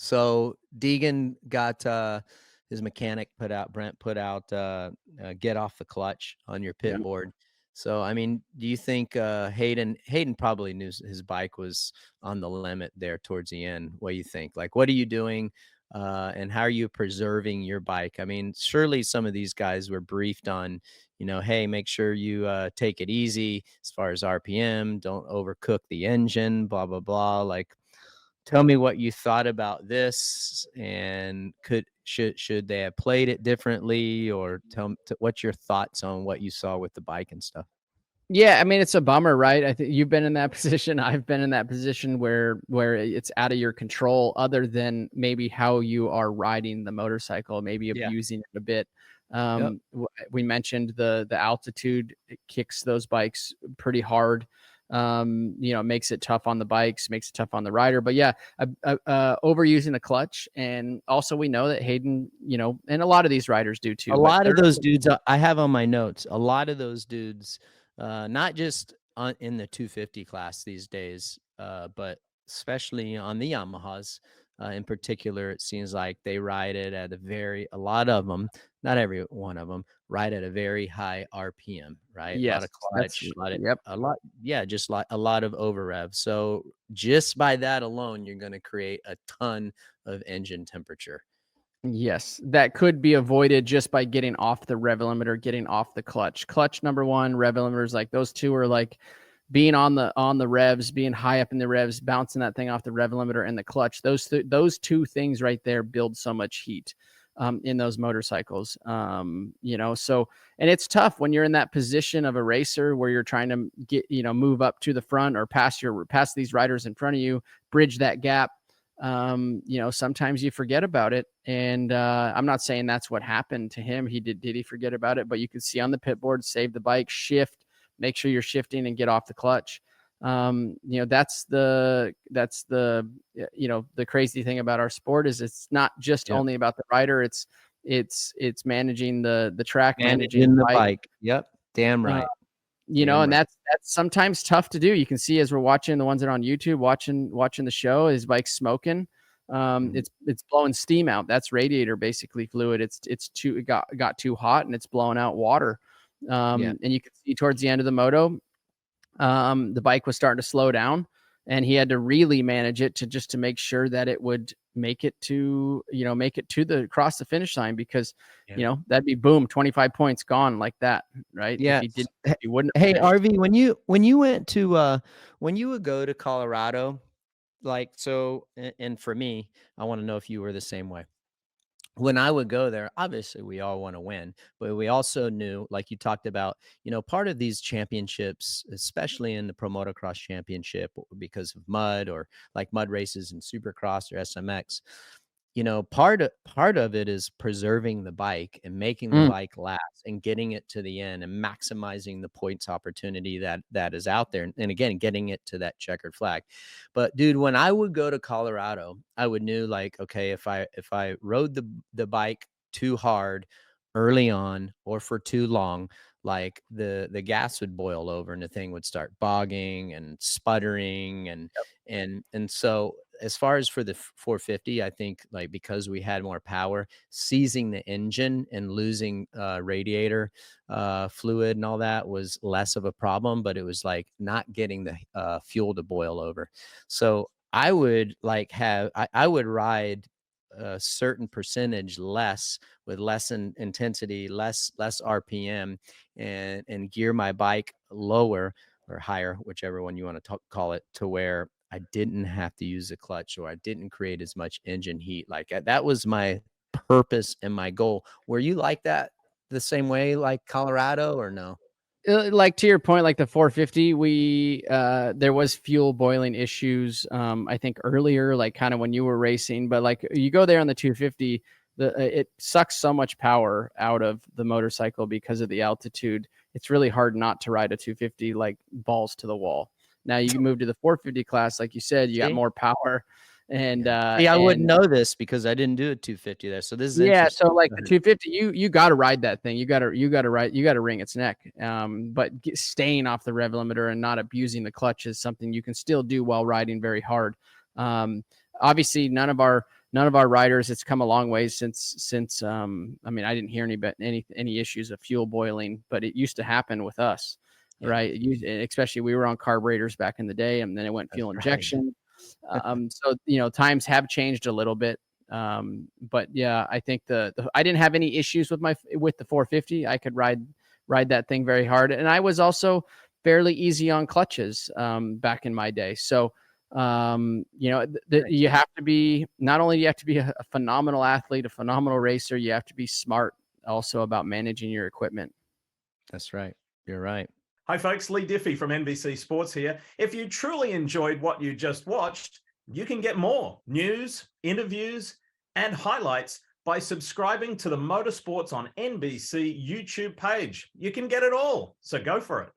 So Deegan got his mechanic Brent put out get off the clutch on your pit Yeah. board. So I mean, do you think Hayden probably knew his bike was on the limit there towards the end? What do you think? Like, what are you doing? And how are you preserving your bike? I mean, surely some of these guys were briefed on, hey, make sure you take it easy as far as RPM, don't overcook the engine, blah, blah, blah. Like, tell me what you thought about this, and should they have played it differently, or what's your thoughts on what you saw with the bike and stuff? Yeah, I mean, it's a bummer, right? I think you've been in that position. I've been in that position where it's out of your control, other than maybe how you are riding the motorcycle, maybe Yeah. abusing it a bit. Yep. We mentioned the altitude. It kicks those bikes pretty hard. Makes it tough on the bikes, makes it tough on the rider. But yeah, overusing the clutch, and also we know that Hayden, and a lot of these riders do too. A lot of those dudes I have on my notes. A lot of those dudes, not just in the 250 class these days, but especially on the Yamahas in particular, it seems like they ride it at a lot of them, not every one of them, ride at a very high RPM, right? A lot Yes, of that's clutch, yep. yeah, just like a lot of over rev. So just by that alone, you're going to create a ton of engine temperature. Yes, that could be avoided just by getting off the rev limiter, getting off the clutch. Clutch number one, rev limiters, like those two are like being on the revs, being high up in the revs, bouncing that thing off the rev limiter and the clutch. Those two things right there build so much heat in those motorcycles. So, and it's tough when you're in that position of a racer where you're trying to get, move up to the front or pass these riders in front of you, bridge that gap. Sometimes you forget about it. And I'm not saying that's what happened to him. Did he forget about it? But you could see on the pit board, save the bike, shift, make sure you're shifting and get off the clutch. That's the crazy thing about our sport is it's not just only about the rider. It's managing the track, managing the bike. Yep. Damn right. And that's sometimes tough to do. You can see as we're watching the ones that are on YouTube, watching the show, his bike's smoking. It's blowing steam out. That's radiator basically fluid. It got too hot and it's blowing out water. And you can see towards the end of the moto, the bike was starting to slow down, and he had to really manage it to make sure that it would make it to cross the finish line, because that'd be boom, 25 points gone like that, right? Yeah. If he wouldn't. Hey, RV, when you went to when you would go to Colorado, like, so, and for me, I want to know if you were the same way. When I would go there, obviously we all want to win, but we also knew, like you talked about, part of these championships, especially in the Pro Motocross Championship, because of mud, or like mud races and Supercross or SMX, part of it is preserving the bike and making the bike last and getting it to the end and maximizing the points opportunity that is out there. And again, getting it to that checkered flag. But dude, when I would go to Colorado, I would knew, like, okay, if I rode the bike too hard early on or for too long, like the gas would boil over and the thing would start bogging and sputtering. And so as far as for the 450, I think, like, because we had more power, seizing the engine and losing radiator fluid and all that was less of a problem, but it was like not getting the fuel to boil over. So I would I would ride a certain percentage less, with less intensity, less RPM, and gear my bike lower or higher, whichever one you want to call it, to where I didn't have to use a clutch, or I didn't create as much engine heat. Like, that was my purpose and my goal. Were you like that the same way, like Colorado, or no? Like, to your point, like the 450, there was fuel boiling issues, I think earlier, like kind of when you were racing, but like you go there on the 250, it sucks so much power out of the motorcycle because of the altitude. It's really hard not to ride a 250 like balls to the wall. Now you can move to the 450 class, like you said, you got more power. And I wouldn't know this because I didn't do a 250 there. So this is interesting. So like the 250, you got to ride that thing. You got to wring its neck. But staying off the rev limiter and not abusing the clutch is something you can still do while riding very hard. Obviously, none of our none of our riders, it's come a long way since I mean, I didn't hear any issues of fuel boiling, but it used to happen with us, right? Especially we were on carburetors back in the day, and then it went fuel injection. So, times have changed a little bit. But yeah, I think I didn't have any issues with the 450. I could ride that thing very hard. And I was also fairly easy on clutches, back in my day. So, you have to be, not only do you have to be a phenomenal athlete, a phenomenal racer, you have to be smart also about managing your equipment. That's right. You're right. Hi, folks. Lee Diffie from NBC Sports here. If you truly enjoyed what you just watched, you can get more news, interviews, and highlights by subscribing to the Motorsports on NBC YouTube page. You can get it all, so go for it.